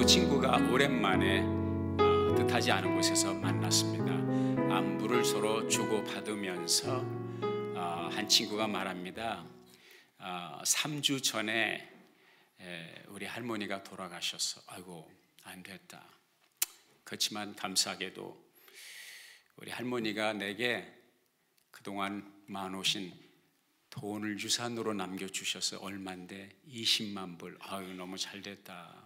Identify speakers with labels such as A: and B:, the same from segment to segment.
A: 두 친구가 오랜만에 뜻하지 않은 곳에서 만났습니다. 안부를 서로 주고받으면서 한 친구가 말합니다. 3주 전에 우리 할머니가 돌아가셨어. 아이고, 안 됐다. 그렇지만 감사하게도 우리 할머니가 내게 그동안 많으신 돈을 유산으로 남겨주셔서 얼마인데 20만 불. 아유, 너무 잘 됐다.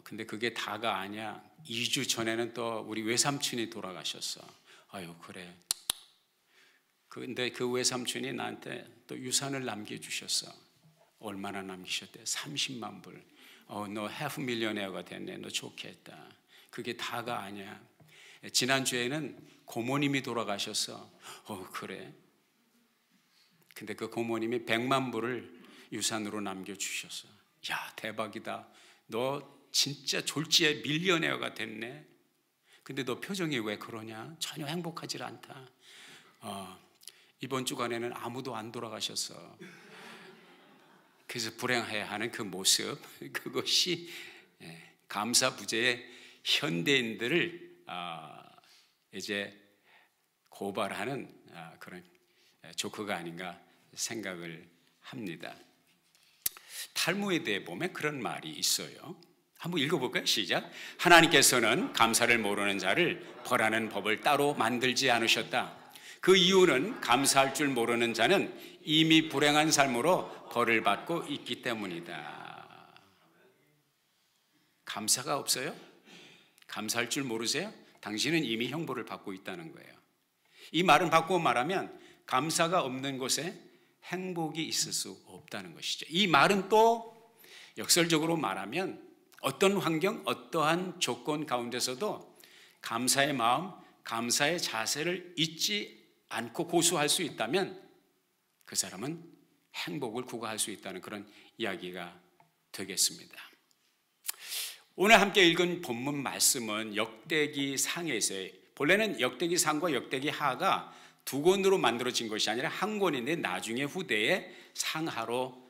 A: 근데 그게 다가 아니야. 2주 전에는 또 우리 외삼촌이 돌아가셨어. 아유, 그래. 근데 그 외삼촌이 나한테 또 유산을 남겨주셨어. 얼마나 남기셨대? 30만 불. 너 해프 밀리언웨어가 됐네. 너 좋겠다. 그게 다가 아니야. 지난주에는 고모님이 돌아가셨어. 그래. 근데 그 고모님이 100만 불을 유산으로 남겨주셨어. 야, 대박이다. 너 진짜 졸지에 밀리언웨어가 됐네. 근데 너 표정이 왜 그러냐? 전혀 행복하지 않다. 이번 주간에는 아무도 안 돌아가셨어. 그래서 불행해야 하는 그 모습, 그것이 감사부재의 현대인들을 이제 고발하는 그런 조크가 아닌가 생각을 합니다. 탈무드에 보면 그런 말이 있어요. 한번 읽어볼까요? 시작. 하나님께서는 감사를 모르는 자를 벌하는 법을 따로 만들지 않으셨다. 그 이유는 감사할 줄 모르는 자는 이미 불행한 삶으로 벌을 받고 있기 때문이다. 감사가 없어요? 감사할 줄 모르세요? 당신은 이미 형벌을 받고 있다는 거예요. 이 말은 바꾸어 말하면 감사가 없는 곳에 행복이 있을 수 없다는 것이죠. 이 말은 또 역설적으로 말하면 어떤 환경, 어떠한 조건 가운데서도 감사의 마음, 감사의 자세를 잊지 않고 고수할 수 있다면 그 사람은 행복을 구가할 수 있다는 그런 이야기가 되겠습니다. 오늘 함께 읽은 본문 말씀은 역대기 상에서의, 본래는 역대기 상과 역대기 하가 두 권으로 만들어진 것이 아니라 한 권인데 나중에 후대에 상하로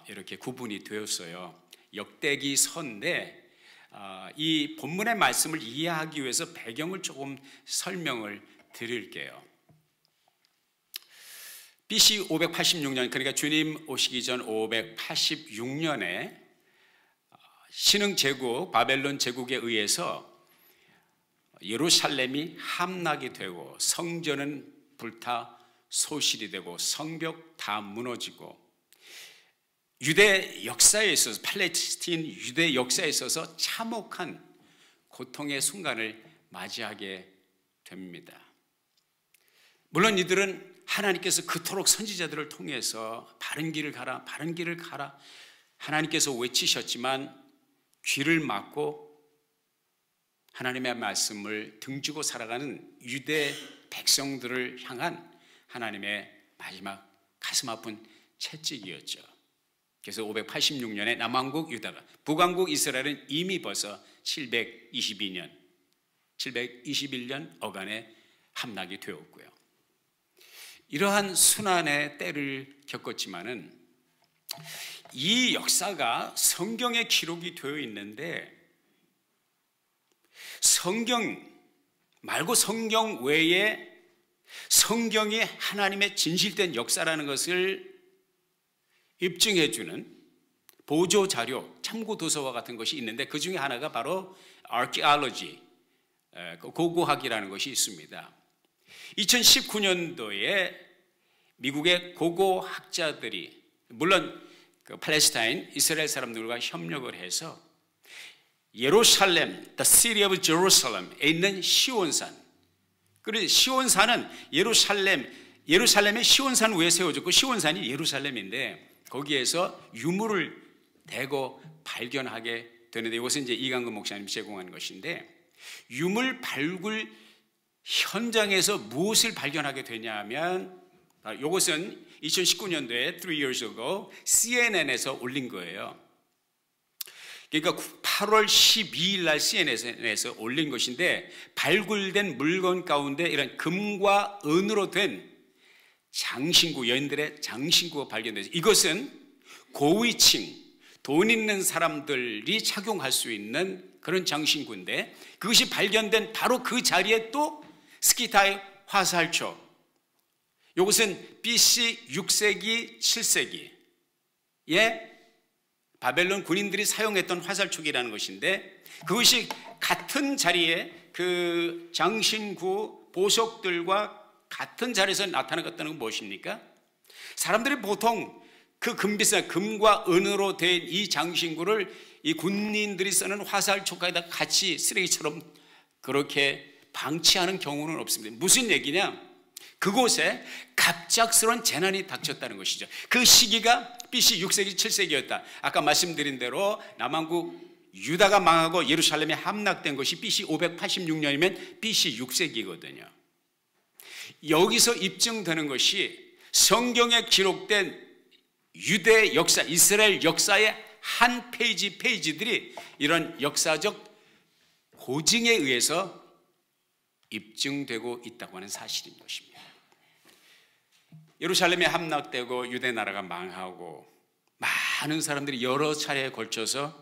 A: 이렇게 구분이 되었어요. 역대기 서인데 이 본문의 말씀을 이해하기 위해서 배경을 조금 설명을 드릴게요. BC 586년, 그러니까 주님 오시기 전 586년에 신흥 제국 바벨론 제국에 의해서 예루살렘이 함락이 되고 성전은 불타 소실이 되고 성벽 다 무너지고 유대 역사에 있어서, 팔레스틴 유대 역사에 있어서 참혹한 고통의 순간을 맞이하게 됩니다. 물론 이들은 하나님께서 그토록 선지자들을 통해서 바른 길을 가라, 바른 길을 가라 하나님께서 외치셨지만 귀를 막고 하나님의 말씀을 등지고 살아가는 유대 백성들을 향한 하나님의 마지막 가슴 아픈 채찍이었죠. 그래서 586년에 남왕국 유다가, 북왕국 이스라엘은 이미 벌써 721년 어간에 함락이 되었고요. 이러한 순환의 때를 겪었지만은 이 역사가 성경에 기록이 되어 있는데 성경 말고 성경 외에 성경이 하나님의 진실된 역사라는 것을 입증해주는 보조 자료, 참고 도서와 같은 것이 있는데 그 중에 하나가 바로 archaeology, 고고학이라는 것이 있습니다. 2019년도에 미국의 고고학자들이, 물론 그 팔레스타인, 이스라엘 사람들과 협력을 해서 예루살렘, the city of Jerusalem에 있는 시온산, 그리고 시온산은 예루살렘의 시온산 위에 세워졌고 시온산이 예루살렘인데 거기에서 유물을 대고 발견하게 되는데, 이것은 이제 이강근 목사님이 제공한 것인데, 유물 발굴 현장에서 무엇을 발견하게 되냐면, 이것은 2019년도에 3 years ago CNN에서 올린 거예요. 그러니까 8월 12일 날 CNN에서 올린 것인데, 발굴된 물건 가운데 이런 금과 은으로 된 장신구, 여인들의 장신구가 발견돼서 이것은 고위층 돈 있는 사람들이 착용할 수 있는 그런 장신구인데, 그것이 발견된 바로 그 자리에 또 스키타의 화살촉, 이것은 BC 6세기 7세기에 바벨론 군인들이 사용했던 화살촉이라는 것인데, 그것이 같은 자리에 그 장신구 보석들과 같은 자리에서 나타나겠다는 건 무엇입니까? 사람들이 보통 그 금비싼 금과 은으로 된 이 장신구를 이 군인들이 쓰는 화살촉에다 같이 쓰레기처럼 그렇게 방치하는 경우는 없습니다. 무슨 얘기냐? 그곳에 갑작스러운 재난이 닥쳤다는 것이죠. 그 시기가 BC 6세기 7세기였다. 아까 말씀드린 대로 남왕국 유다가 망하고 예루살렘이 함락된 것이 BC 586년이면 BC 6세기거든요. 여기서 입증되는 것이 성경에 기록된 유대 역사, 이스라엘 역사의 한 페이지들이 이런 역사적 고증에 의해서 입증되고 있다고 하는 사실인 것입니다. 예루살렘이 함락되고 유대 나라가 망하고 많은 사람들이 여러 차례에 걸쳐서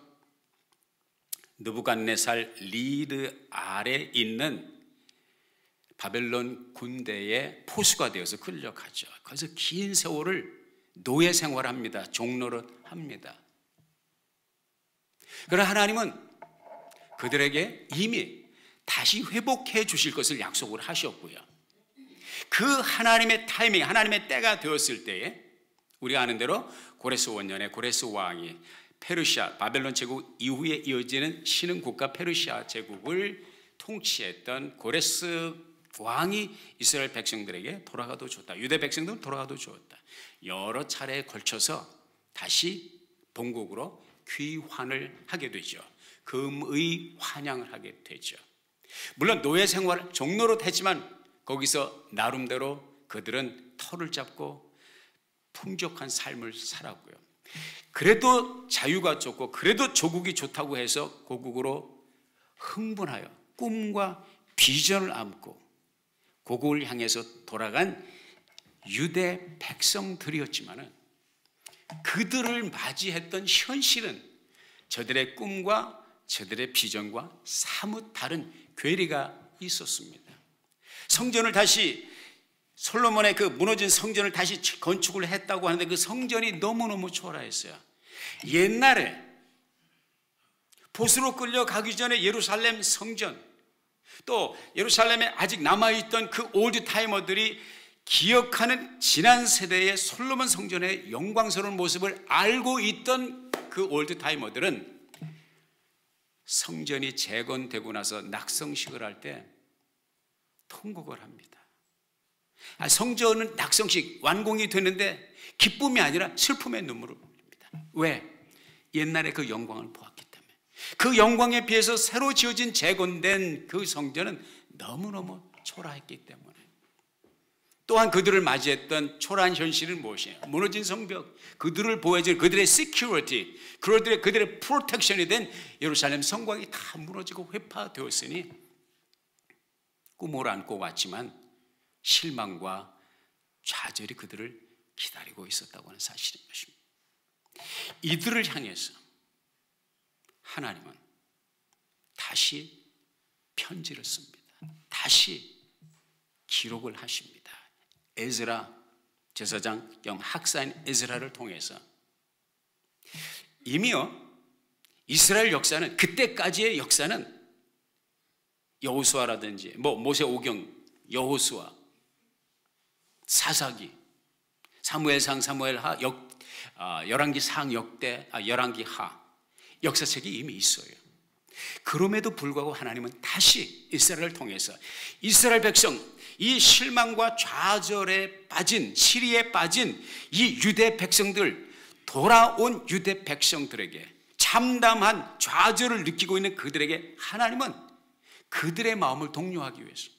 A: 느부갓네살 리드 아래 있는 바벨론 군대의 포수가 되어서 끌려가죠. 그래서 긴 세월을 노예 생활합니다. 종노릇 합니다. 그러나 하나님은 그들에게 이미 다시 회복해 주실 것을 약속을 하셨고요. 그 하나님의 타이밍, 하나님의 때가 되었을 때에 우리가 아는 대로 고레스 원년에 고레스 왕이 페르시아, 바벨론 제국 이후에 이어지는 신흥 국가 페르시아 제국을 통치했던 고레스 왕이 이스라엘 백성들에게 돌아가도 좋다, 유대 백성들은 돌아가도 좋다, 여러 차례에 걸쳐서 다시 본국으로 귀환을 하게 되죠. 금의 환영을 하게 되죠. 물론 노예 생활 종로로 했지만 거기서 나름대로 그들은 터를 잡고 풍족한 삶을 살았고요. 그래도 자유가 좋고 그래도 조국이 좋다고 해서 고국으로 흥분하여 꿈과 비전을 안고 고국을 향해서 돌아간 유대 백성들이었지만은 그들을 맞이했던 현실은 저들의 꿈과 저들의 비전과 사뭇 다른 괴리가 있었습니다. 성전을 다시, 솔로몬의 그 무너진 성전을 다시 건축을 했다고 하는데 그 성전이 너무너무 초라했어요. 옛날에 보스로 끌려가기 전에 예루살렘 성전, 또 예루살렘에 아직 남아있던 그 올드타이머들이 기억하는 지난 세대의 솔로몬 성전의 영광스러운 모습을 알고 있던 그 올드타이머들은 성전이 재건되고 나서 낙성식을 할 때 통곡을 합니다. 성전은 낙성식 완공이 되는데 기쁨이 아니라 슬픔의 눈물을 흘립니다. 왜? 옛날에 그 영광을 보았기 때문에. 그 영광에 비해서 새로 지어진 재건된 그 성전은 너무너무 초라했기 때문에. 또한 그들을 맞이했던 초라한 현실은 무엇이에요? 무너진 성벽, 그들을 보호해줄 그들의 시큐리티, 그들의 프로텍션이 된 예루살렘 성곽이 다 무너지고 회파되었으니 꿈을 안고 왔지만 실망과 좌절이 그들을 기다리고 있었다고 하는 사실인 것입니다. 이들을 향해서 하나님은 다시 편지를 씁니다. 다시 기록을 하십니다. 에즈라 제사장 겸 학사인 에즈라를 통해서 이미요 이스라엘 역사는, 그때까지의 역사는 여호수아라든지 모세 오경 여호수아, 사사기, 사무엘상, 사무엘하, 열왕기상, 열왕기하 역사책이 이미 있어요. 그럼에도 불구하고 하나님은 다시 이스라엘을 통해서 이스라엘 백성, 이 실망과 좌절에 빠진, 시리에 빠진 이 유대 백성들, 돌아온 유대 백성들에게 참담한 좌절을 느끼고 있는 그들에게 하나님은 그들의 마음을 독려하기 위해서,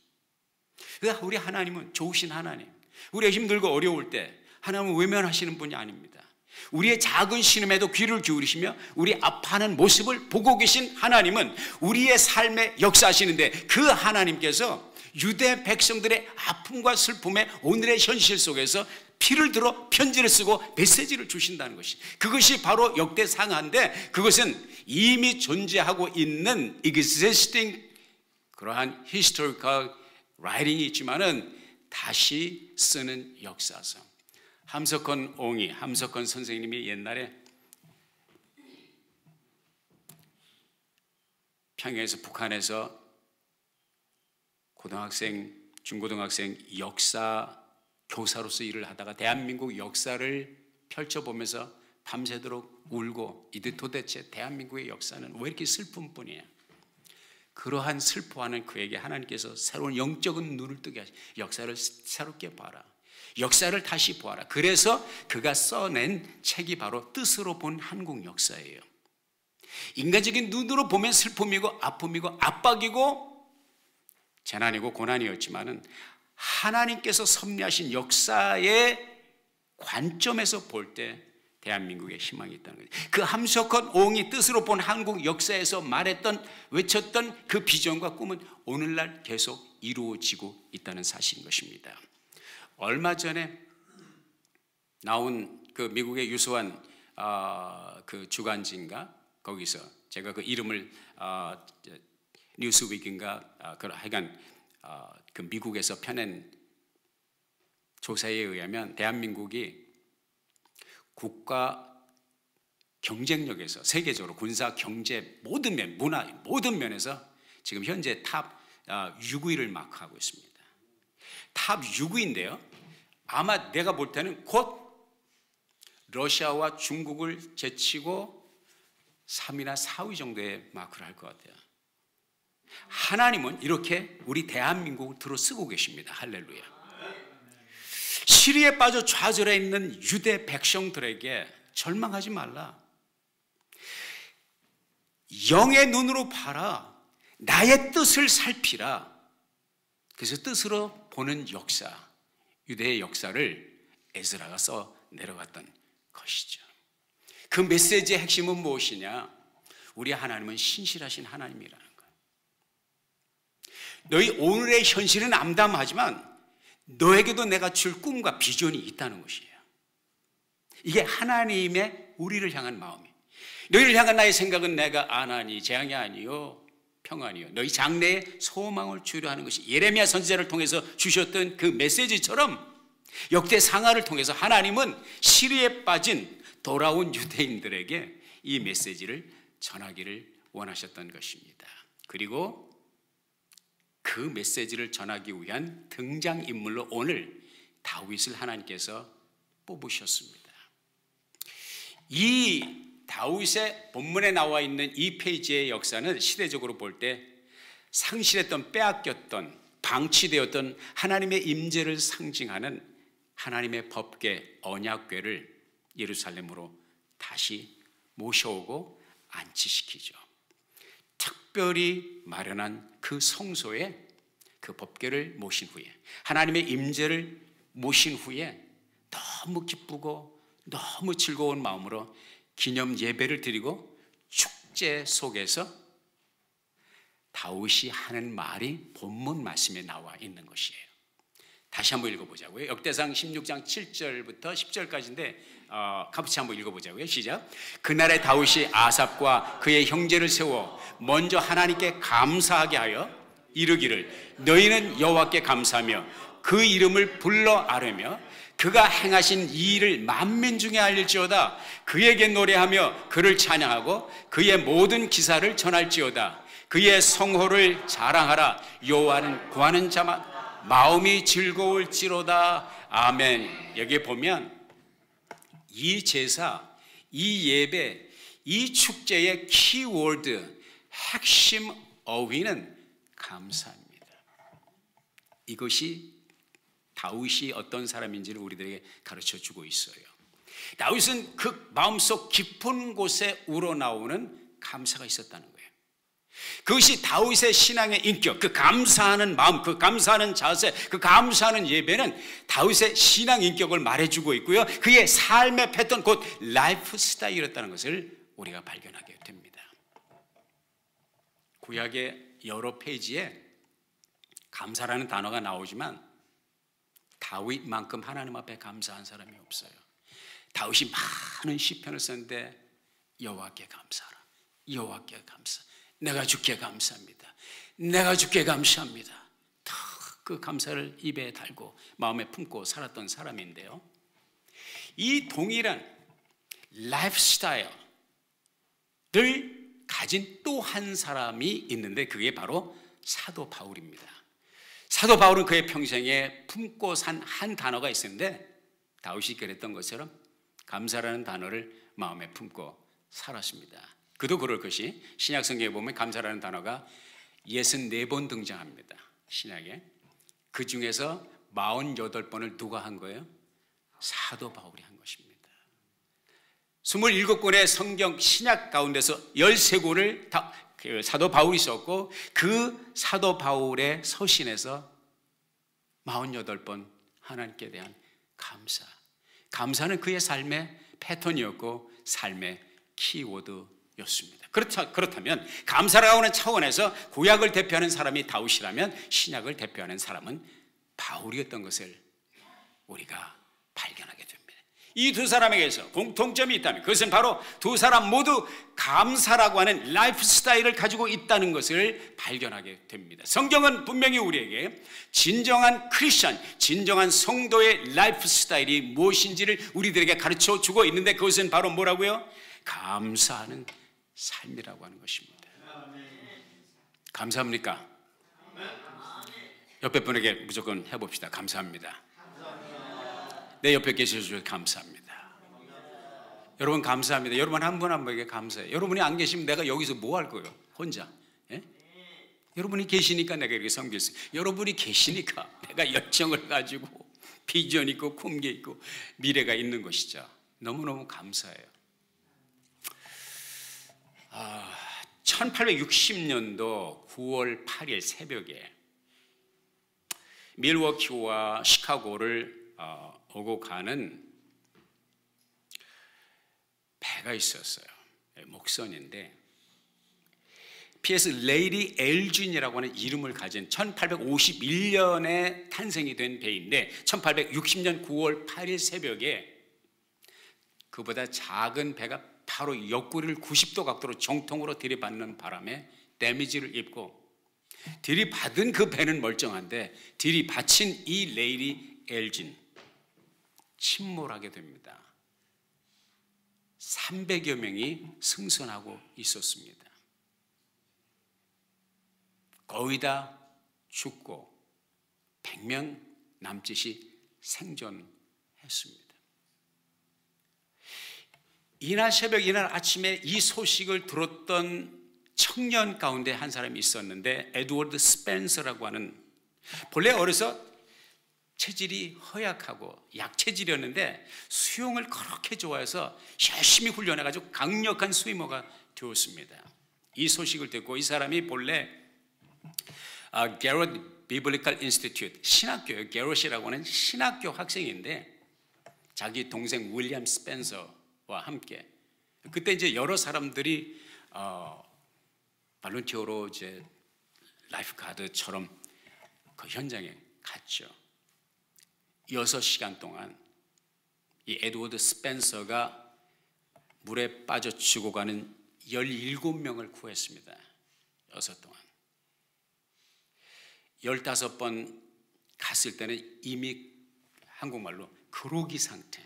A: 그러니까 우리 하나님은 좋으신 하나님, 우리가 힘들고 어려울 때 하나님은 외면하시는 분이 아닙니다. 우리의 작은 신음에도 귀를 기울이시며 우리 아파하는 모습을 보고 계신 하나님은 우리의 삶에 역사하시는데, 그 하나님께서 유대 백성들의 아픔과 슬픔의 오늘의 현실 속에서 피를 들어 편지를 쓰고 메시지를 주신다는 것이, 그것이 바로 역대상하인데, 그것은 이미 존재하고 있는 existing 그러한 historical writing이 있지만은 다시 쓰는 역사서. 함석헌 옹이, 함석헌 선생님이 옛날에 평양에서, 북한에서 고등학생, 중고등학생 역사 교사로서 일을 하다가 대한민국 역사를 펼쳐보면서 밤새도록 울고, 이들 도대체 대한민국의 역사는 왜 이렇게 슬픈 뿐이야. 그러한 슬퍼하는 그에게 하나님께서 새로운 영적인 눈을 뜨게 하시, 역사를 새롭게 봐라, 역사를 다시 보아라. 그래서 그가 써낸 책이 바로 뜻으로 본 한국 역사예요. 인간적인 눈으로 보면 슬픔이고 아픔이고 압박이고 재난이고 고난이었지만은 하나님께서 섭리하신 역사의 관점에서 볼 때 대한민국에 희망이 있다는 거죠. 그 함석헌 옹이 뜻으로 본 한국 역사에서 말했던, 외쳤던 그 비전과 꿈은 오늘날 계속 이루어지고 있다는 사실인 것입니다. 얼마 전에 나온 그 미국의 유수한 그 주간지인가, 거기서 제가 그 이름을 뉴스위크인가 하여간 그 미국에서 펴낸 조사에 의하면 대한민국이 국가 경쟁력에서 세계적으로 군사, 경제 모든 면, 문화 모든 면에서 지금 현재 탑 6위를 마크하고 있습니다. 탑 6위인데요. 아마 내가 볼 때는 곧 러시아와 중국을 제치고 3위나 4위 정도의 마크를 할 것 같아요. 하나님은 이렇게 우리 대한민국을 들어 쓰고 계십니다. 할렐루야. 시리에 빠져 좌절해 있는 유대 백성들에게 절망하지 말라. 영의 눈으로 봐라. 나의 뜻을 살피라. 그래서 뜻으로 보는 역사, 유대의 역사를 에스라가 써 내려갔던 것이죠. 그 메시지의 핵심은 무엇이냐? 우리 하나님은 신실하신 하나님이라는 거예요. 너희 오늘의 현실은 암담하지만 너에게도 내가 줄 꿈과 비전이 있다는 것이에요. 이게 하나님의 우리를 향한 마음이에요. 너희를 향한 나의 생각은 내가 안하니 재앙이 아니요 평안이요 너희 장래에 소망을 주려 하는 것이, 예레미야 선지자를 통해서 주셨던 그 메시지처럼 역대 상하를 통해서 하나님은 시리에 빠진 돌아온 유대인들에게 이 메시지를 전하기를 원하셨던 것입니다. 그리고 그 메시지를 전하기 위한 등장인물로 오늘 다윗을 하나님께서 뽑으셨습니다. 이 다윗의 본문에 나와 있는 이 페이지의 역사는 시대적으로 볼 때 상실했던, 빼앗겼던, 방치되었던 하나님의 임재를 상징하는 하나님의 법궤, 언약궤를 예루살렘으로 다시 모셔오고 안치시키죠. 특별히 마련한 그 성소에 그 법궤를 모신 후에, 하나님의 임재를 모신 후에 너무 기쁘고 너무 즐거운 마음으로 기념 예배를 드리고 축제 속에서 다윗이 하는 말이 본문 말씀에 나와 있는 것이에요. 다시 한번 읽어보자고요. 역대상 16장 7절부터 10절까지인데 같이 한번 읽어보자고요. 시작. 그날에 다윗이 아삽과 그의 형제를 세워 먼저 하나님께 감사하게 하여 이르기를, 너희는 여호와께 감사하며 그 이름을 불러 아뢰며 그가 행하신 이 일을 만민 중에 알릴지어다. 그에게 노래하며 그를 찬양하고 그의 모든 기사를 전할지어다. 그의 성호를 자랑하라. 여호와는 구하는 자만 마음이 즐거울지로다. 아멘. 여기 보면 이 제사, 이 예배, 이 축제의 키워드, 핵심 어휘는 감사입니다. 이것이 다윗이 어떤 사람인지를 우리들에게 가르쳐주고 있어요. 다윗은 그 마음속 깊은 곳에 우러나오는 감사가 있었다는 거예요. 그것이 다윗의 신앙의 인격, 그 감사하는 마음, 그 감사하는 자세, 그 감사하는 예배는 다윗의 신앙 인격을 말해주고 있고요, 그의 삶의 패턴, 곧 라이프 스타일이었다는 것을 우리가 발견하게 됩니다. 구약의 여러 페이지에 감사라는 단어가 나오지만 다윗만큼 하나님 앞에 감사한 사람이 없어요. 다윗이 많은 시편을 썼는데 여호와께 감사하라. 여호와께 감사. 내가 주께 감사합니다. 내가 주께 감사합니다. 그 감사를 입에 달고 마음에 품고 살았던 사람인데요. 이 동일한 라이프 스타일을 가진 또 한 사람이 있는데 그게 바로 사도 바울입니다. 사도 바울은 그의 평생에 품고 산 한 단어가 있었는데 다윗이 그랬던 것처럼 감사라는 단어를 마음에 품고 살았습니다. 그도 그럴 것이 신약 성경에 보면 감사라는 단어가 64번 등장합니다. 신약에. 그 중에서 48번을 누가 한 거예요? 사도 바울이 한 것입니다. 27권의 성경 신약 가운데서 13권을 다 사도 바울이 썼고 그 사도 바울의 서신에서 48번 하나님께 대한 감사. 감사는 그의 삶의 패턴이었고 삶의 키워드였습니다. 그렇다면 감사라고 하는 차원에서 구약을 대표하는 사람이 다윗이라면 신약을 대표하는 사람은 바울이었던 것을 우리가 발견하게 됩니다. 이 두 사람에게서 공통점이 있다면 그것은 바로 두 사람 모두 감사라고 하는 라이프 스타일을 가지고 있다는 것을 발견하게 됩니다. 성경은 분명히 우리에게 진정한 크리스천, 진정한 성도의 라이프 스타일이 무엇인지를 우리들에게 가르쳐 주고 있는데 그것은 바로 뭐라고요? 감사하는 삶이라고 하는 것입니다. 감사합니까? 옆에 분에게 무조건 해봅시다. 감사합니다. 내 옆에 계셔주셔서 감사합니다. 여러분 감사합니다. 여러분 한 분 한 분에게 감사해요. 여러분이 안 계시면 내가 여기서 뭐 할 거예요? 혼자. 예? 여러분이 계시니까 내가 이렇게 섬길 수 있어요. 여러분이 계시니까 내가 열정을 가지고 비전 있고 꿈기 있고 미래가 있는 것이죠. 너무너무 감사해요. 1860년도 9월 8일 새벽에 밀워키와 시카고를 오고 가는 배가 있었어요. 목선인데 PS 레이디 엘진이라고 하는 이름을 가진 1851년에 탄생이 된 배인데 1860년 9월 8일 새벽에 그보다 작은 배가 바로 옆구리를 90도 각도로 정통으로 들이받는 바람에 데미지를 입고 들이받은 그 배는 멀쩡한데 들이받친 이 레이디 엘진 침몰하게 됩니다. 300여 명이 승선하고 있었습니다. 거의 다 죽고 100명 남짓이 생존했습니다. 이날 새벽, 이날 아침에 이 소식을 들었던 청년 가운데 한 사람이 있었는데 에드워드 스펜서라고 하는, 본래 어려서 체질이 허약하고 약체질이었는데 수영을 그렇게 좋아해서 열심히 훈련해가지고 강력한 스위머가 되었습니다. 이 소식을 듣고 이 사람이 본래 게럿 비블리컬 인스티튜트 신학교예요. 게럿이라고 하는 신학교 학생인데 자기 동생 윌리엄 스펜서와 함께 그때 이제 여러 사람들이 발런티어로 이제 라이프 가드처럼 그 현장에 갔죠. 6시간 동안 이 에드워드 스펜서가 물에 빠져 죽어가는 17명을 구했습니다. 6 동안. 15번 갔을 때는 이미 한국말로 그로기 상태,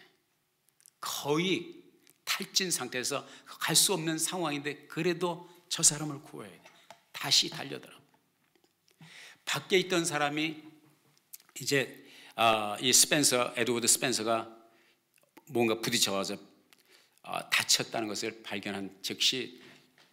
A: 거의 탈진 상태에서 갈 수 없는 상황인데 그래도 저 사람을 구해야 돼. 다시 달려들어. 밖에 있던 사람이 이제 이 스펜서, 에드워드 스펜서가 뭔가 부딪혀서 다쳤다는 것을 발견한 즉시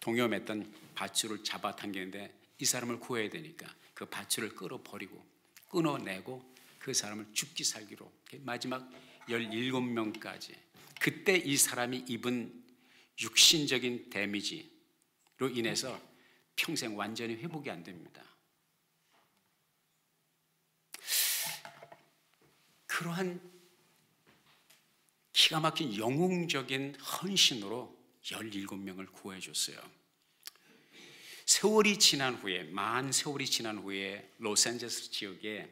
A: 동염했던 밧줄을 잡아당기는데 이 사람을 구해야 되니까 그 밧줄을 끌어버리고 끊어내고 그 사람을 죽기 살기로 마지막 17명까지. 그때 이 사람이 입은 육신적인 데미지로 인해서 평생 완전히 회복이 안 됩니다. 그러한 기가 막힌 영웅적인 헌신으로 17명을 구해줬어요. 세월이 지난 후에, 만 세월이 지난 후에 로스앤젤레스 지역에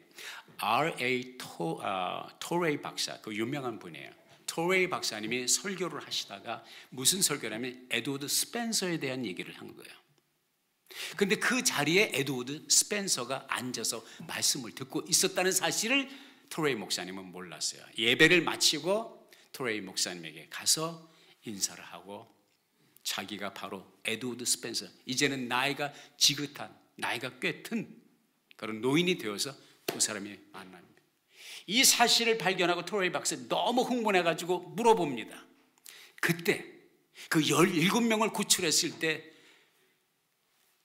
A: R.A. 토레이 박사, 그 유명한 분이에요. 토레이 박사님이 설교를 하시다가 무슨 설교냐면 에드워드 스펜서에 대한 얘기를 한 거예요. 근데 그 자리에 에드워드 스펜서가 앉아서 말씀을 듣고 있었다는 사실을 토레이 목사님은 몰랐어요. 예배를 마치고 토레이 목사님에게 가서 인사를 하고 자기가 바로 에드워드 스펜서, 이제는 나이가 지긋한, 나이가 꽤 든 그런 노인이 되어서 두 사람이 만납니다. 이 사실을 발견하고 토레이 박사 너무 흥분해가지고 물어봅니다. 그때 그 17명을 구출했을 때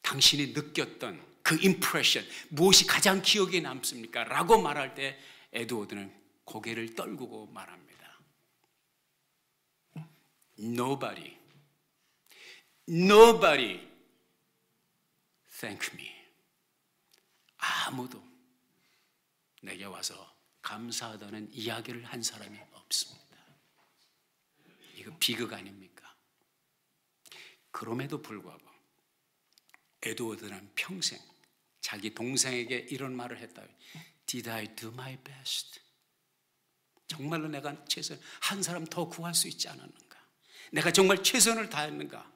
A: 당신이 느꼈던 그 임프레션, 무엇이 가장 기억에 남습니까? 라고 말할 때 에드워드는 고개를 떨구고 말합니다. Nobody thank me. 아무도 내게 와서 감사하다는 이야기를 한 사람이 없습니다. 이거 비극 아닙니까? 그럼에도 불구하고 에드워드는 평생 자기 동생에게 이런 말을 했다. Did I do my best? 정말로 내가 한 사람 더 구할 수 있지 않았는가? 내가 정말 최선을 다했는가?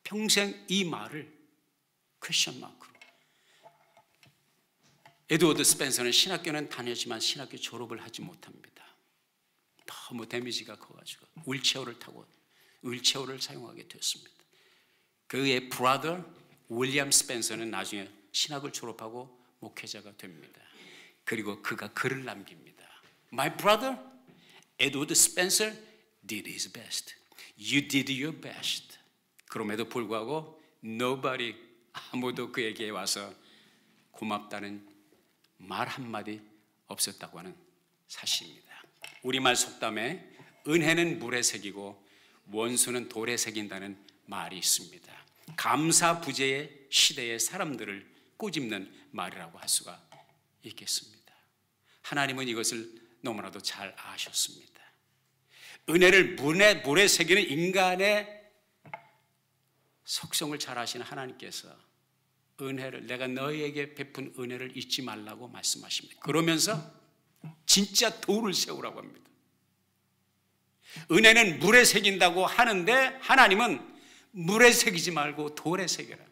A: 평생 이 말을 퀘스천 마크로. 에드워드 스펜서는 신학교는 다녔지만 신학교 졸업을 하지 못합니다. 너무 데미지가 커가지고 휠체어를 사용하게 됐습니다. 그의 브라더 윌리엄 스펜서는 나중에 신학을 졸업하고 목회자가 됩니다. 그리고 그가 글을 남깁니다. My brother, Edward Spencer did his best. You did your best. 그럼에도 불구하고 nobody, 아무도 그에게 와서 고맙다는 말 한마디 없었다고 하는 사실입니다. 우리말 속담에 은혜는 물에 새기고 원수는 돌에 새긴다는 말이 있습니다. 감사부재의 시대의 사람들을 꼬집는 말이라고 할 수가 있겠습니다. 하나님은 이것을 너무나도 잘 아셨습니다. 은혜를 물에 새기는 인간의 속성을 잘 아시는 하나님께서 은혜를, 내가 너희에게 베푼 은혜를 잊지 말라고 말씀하십니다. 그러면서 진짜 돌을 세우라고 합니다. 은혜는 물에 새긴다고 하는데 하나님은 물에 새기지 말고 돌에 새겨라.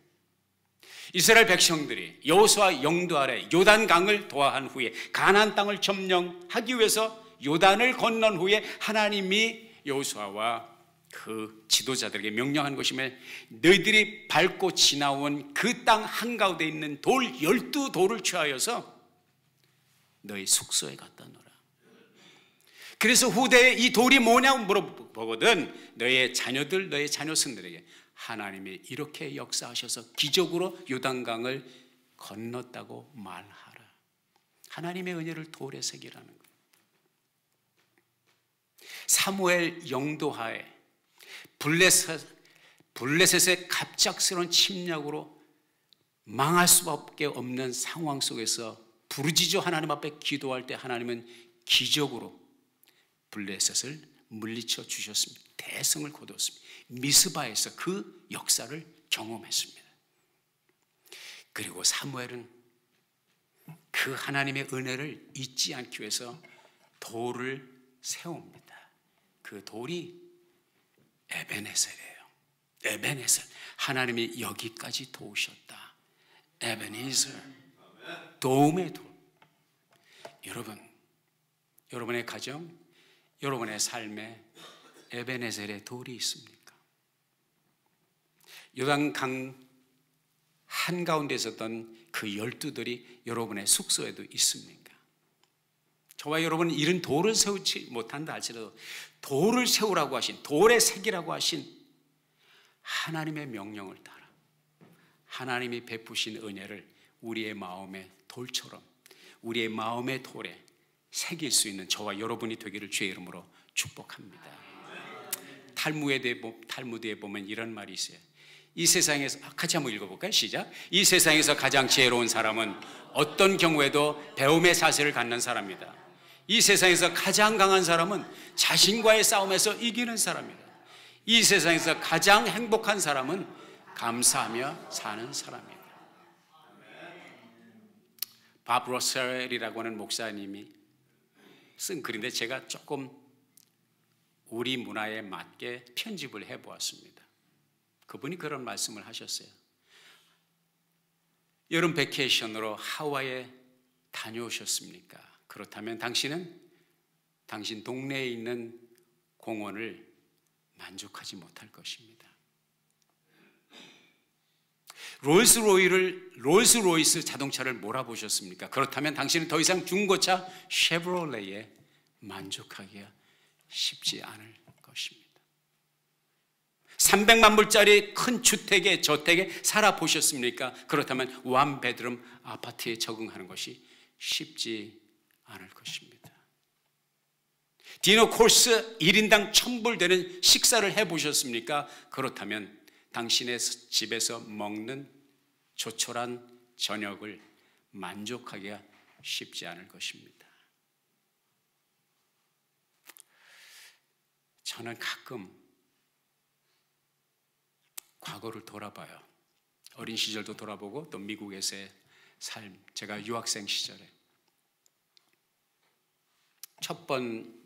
A: 이스라엘 백성들이 여호수아 영도 아래 요단강을 도하한 후에 가나안 땅을 점령하기 위해서 요단을 건넌 후에 하나님이 여호수아와 그 지도자들에게 명령한 것이며 너희들이 밟고 지나온 그 땅 한가운데 있는 돌 12돌을 취하여서 너희 숙소에 갖다 놓으라. 그래서 후대에 이 돌이 뭐냐고 물어보거든 너의 자녀들, 너의 자녀승들에게 하나님이 이렇게 역사하셔서 기적으로 요단강을 건넜다고 말하라. 하나님의 은혜를 돌에 새기라는 거예요. 사무엘 영도하에 블레셋의 갑작스러운 침략으로 망할 수밖에 없는 상황 속에서 부르짖어 하나님 앞에 기도할 때 하나님은 기적으로 블레셋을 물리쳐 주셨습니다. 대성을 거두었습니다. 미스바에서 그 역사를 경험했습니다. 그리고 사무엘은 그 하나님의 은혜를 잊지 않기 위해서 돌을 세웁니다. 그 돌이 에베네셀이에요. 에베네셀, 하나님이 여기까지 도우셨다. 에베네셀, 도움의 돌. 여러분, 여러분의 가정, 여러분의 삶에 에베네셀의 돌이 있습니까? 요단강 한가운데 있었던 그 12들이 여러분의 숙소에도 있습니까? 저와 여러분은 이런 돌을 세우지 못한다 할지라도 돌을 세우라고 하신, 돌에 새기라고 하신 하나님의 명령을 따라 하나님이 베푸신 은혜를 우리의 마음의 돌처럼 우리의 마음의 돌에 새길 수 있는 저와 여러분이 되기를 주의 이름으로 축복합니다. 탈무드에 보면 이런 말이 있어요. 이 세상에서, 같이 한번 읽어볼까요? 시작. 이 세상에서 가장 지혜로운 사람은 어떤 경우에도 배움의 사슬을 갖는 사람이다. 이 세상에서 가장 강한 사람은 자신과의 싸움에서 이기는 사람이다. 이 세상에서 가장 행복한 사람은 감사하며 사는 사람이다. 밥 러셀이라고 하는 목사님이 쓴 글인데 제가 조금 우리 문화에 맞게 편집을 해보았습니다. 그분이 그런 말씀을 하셨어요. 여름 베케이션으로 하와이에 다녀오셨습니까? 그렇다면 당신은 당신 동네에 있는 공원을 만족하지 못할 것입니다. 롤스로이스 자동차를 몰아보셨습니까? 그렇다면 당신은 더 이상 중고차 쉐브롤레에 만족하기가 쉽지 않을 것입니다. 300만 불짜리 큰 주택에 저택에 살아보셨습니까? 그렇다면 원베드룸 아파트에 적응하는 것이 쉽지 않을 것입니다. 디너 코스 1인당 1,000불 되는 식사를 해보셨습니까? 그렇다면 당신의 집에서 먹는 조촐한 저녁을 만족하기가 쉽지 않을 것입니다. 저는 가끔 과거를 돌아봐요. 어린 시절도 돌아보고 또 미국에서의 삶, 제가 유학생 시절에 첫 번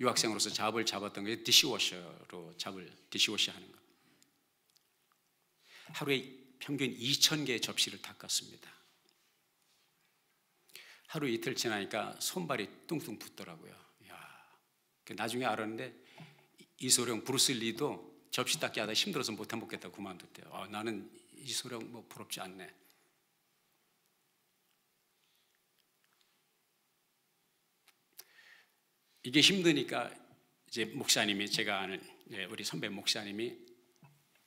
A: 유학생으로서 잡을 잡았던 게 디시워셔로 디시워셔 하는 거. 하루에 평균 2,000개의 접시를 닦았습니다. 하루 이틀 지나니까 손발이 뚱뚱 붓더라고요. 나중에 알았는데 이소룡 브루스 리도 접시 닦기 하다 힘들어서 못 해먹겠다고 그만뒀대요. 나는 이소룡 뭐 부럽지 않네. 이게 힘드니까 이제 목사님이, 제가 아는 우리 선배 목사님이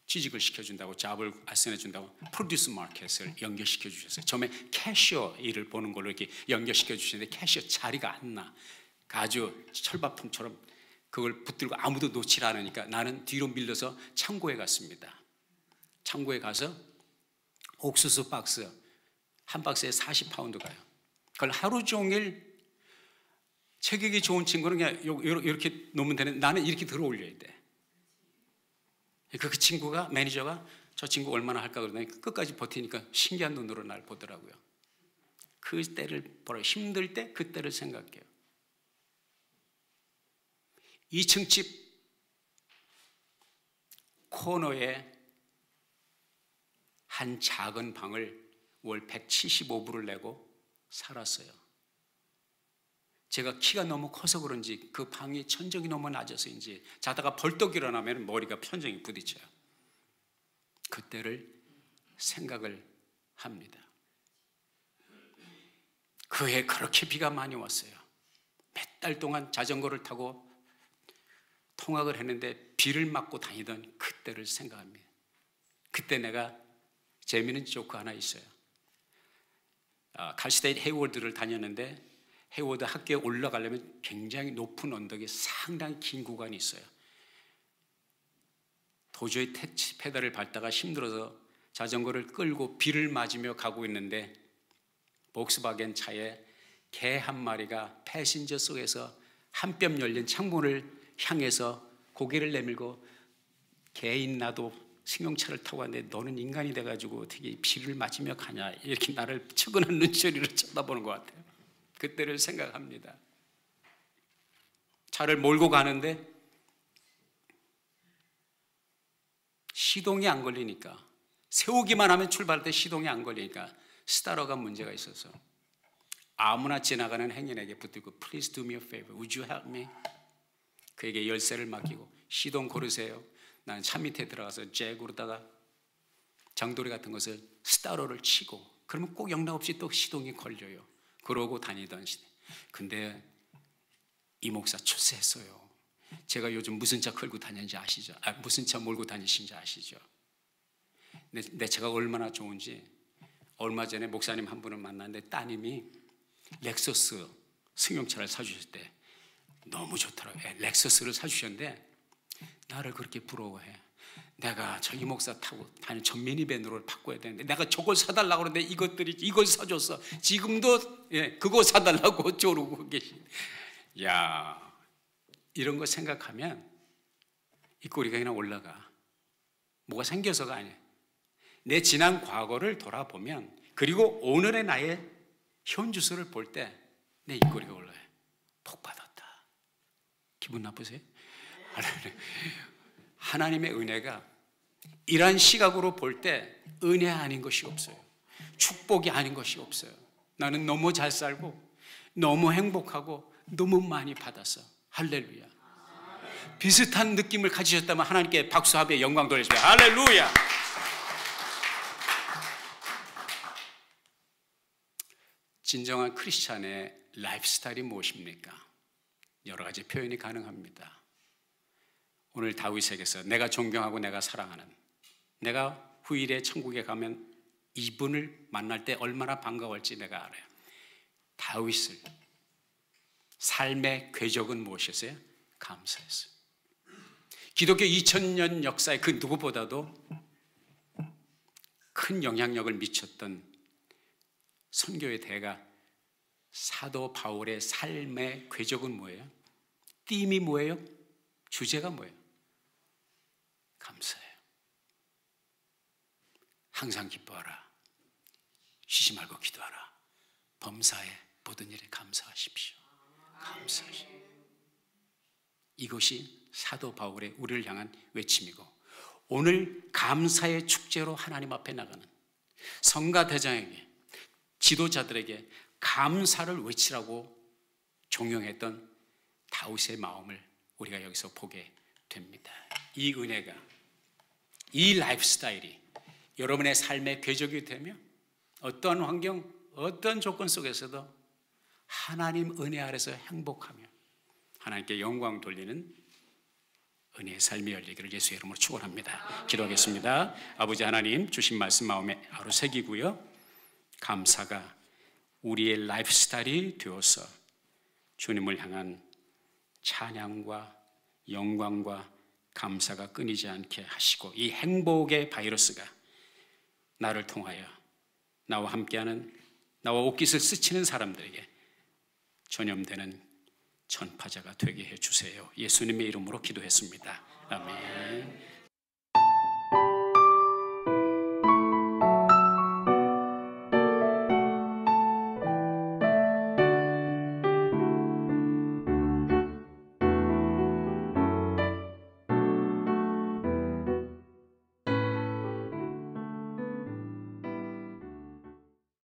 A: 취직을 시켜준다고, 잡을 아선해준다고 프로듀스 마켓을 연결시켜 주셨어요. 처음에 캐셔 일을 보는 걸로 이렇게 연결시켜 주시는데 캐셔 자리가 안 나. 아주 철밥통처럼 그걸 붙들고 아무도 놓지 않으니까 나는 뒤로 밀려서 창고에 갔습니다. 창고에 가서 옥수수 박스 한 박스에 40파운드 가요. 그걸 하루 종일 체격이 좋은 친구는 그냥 이렇게 놓으면 되는데 나는 이렇게 들어 올려야 돼. 그 친구가, 매니저가 저 친구 얼마나 할까 그러더니 끝까지 버티니까 신기한 눈으로 날 보더라고요. 그 때를 보라, 힘들 때 그때를 생각해요. 2층 집 코너에 한 작은 방을 월 175불을 내고 살았어요. 제가 키가 너무 커서 그런지 그 방이 천정이 너무 낮아서인지 자다가 벌떡 일어나면 머리가 천정에 부딪혀요. 그때를 생각을 합니다. 그 해 그렇게 비가 많이 왔어요. 몇 달 동안 자전거를 타고 통학을 했는데 비를 맞고 다니던 그때를 생각합니다. 그때 내가 재미있는 조크 하나 있어요. 칼스테이트 헤이워드를 다녔는데 헤이워드 학교에 올라가려면 굉장히 높은 언덕에 상당히 긴 구간이 있어요. 도저히 택시 페달을 밟다가 힘들어서 자전거를 끌고 비를 맞으며 가고 있는데 복스바겐 차에 개 한 마리가 패신저 속에서 한 뼘 열린 창문을 향해서 고개를 내밀고 개인 나도 승용차를 타고 왔는데 너는 인간이 돼가지고 어떻게 비를 맞으며 가냐, 이렇게 나를 측은한 눈초리로 쳐다보는 것 같아요. 그때를 생각합니다. 차를 몰고 가는데 시동이 안 걸리니까, 세우기만 하면 출발할 때 시동이 안 걸리니까 스타터가 문제가 있어서 아무나 지나가는 행인에게 붙들고 Please do me a favor, would you help me? 그에게 열쇠를 맡기고 시동 고르세요. 나는 차 밑에 들어가서 잭으로다가 장도리 같은 것을 스타터를 치고, 그러면 꼭 영락없이 또 시동이 걸려요. 그러고 다니던 시대. 근데 이 목사 출세했어요. 제가 요즘 무슨 차 끌고 다니는지 아시죠? 무슨 차 몰고 다니신지 아시죠? 내 차가 얼마나 좋은지 얼마 전에 목사님 한 분을 만났는데 따님이 렉서스 승용차를 사주실 때 너무 좋더라고요. 렉서스를 사주셨는데 나를 그렇게 부러워해. 내가 저기 목사 타고 다니는 전 미니밴으로 바꿔야 되는데 내가 저걸 사달라고 그러는데 이걸 사줬어. 지금도 그거 사달라고 조르고 계시. 야, 이런 거 생각하면 이 꼬리가 그냥 올라가. 뭐가 생겨서가 아니에요. 내 지난 과거를 돌아보면, 그리고 오늘의 나의 현주소를 볼 때 내 입꼬리가 올라요. 복 받았다. 기분 나쁘세요? 하나님의 은혜가 이러한 시각으로 볼 때 은혜 아닌 것이 없어요. 축복이 아닌 것이 없어요. 나는 너무 잘 살고 너무 행복하고 너무 많이 받았어. 할렐루야. 비슷한 느낌을 가지셨다면 하나님께 박수하며 영광 돌리세요. 할렐루야. 진정한 크리스찬의 라이프 스타일이 무엇입니까? 여러 가지 표현이 가능합니다. 오늘 다윗에게서 내가 존경하고 내가 사랑하는, 내가 후일에 천국에 가면 이분을 만날 때 얼마나 반가울지 내가 알아요. 다윗을 삶의 궤적은 무엇이었어요? 감사였어요. 기독교 2000년 역사의 그 누구보다도 큰 영향력을 미쳤던 선교의 대가 사도 바울의 삶의 궤적은 뭐예요? 띠임이 뭐예요? 주제가 뭐예요? 감사해요. 항상 기뻐하라. 쉬지 말고 기도하라. 범사에 모든 일에 감사하십시오. 감사하십시오. 이것이 사도 바울의 우리를 향한 외침이고, 오늘 감사의 축제로 하나님 앞에 나가는 성가 대장에게, 지도자들에게 감사를 외치라고 종용했던 다윗의 마음을 우리가 여기서 보게 됩니다. 이 은혜가, 이 라이프 스타일이 여러분의 삶의 궤적이 되며 어떤 환경, 어떤 조건 속에서도 하나님 은혜 아래서 행복하며 하나님께 영광 돌리는 은혜의 삶이 열리기를 예수의 이름으로 축원합니다. 기도하겠습니다. 아버지 하나님, 주신 말씀 마음에 하루 새기고요, 감사가 우리의 라이프 스타일이 되어서 주님을 향한 찬양과 영광과 감사가 끊이지 않게 하시고, 이 행복의 바이러스가 나를 통하여 나와 함께하는, 나와 옷깃을 스치는 사람들에게 전염되는 전파자가 되게 해주세요. 예수님의 이름으로 기도했습니다. 아멘.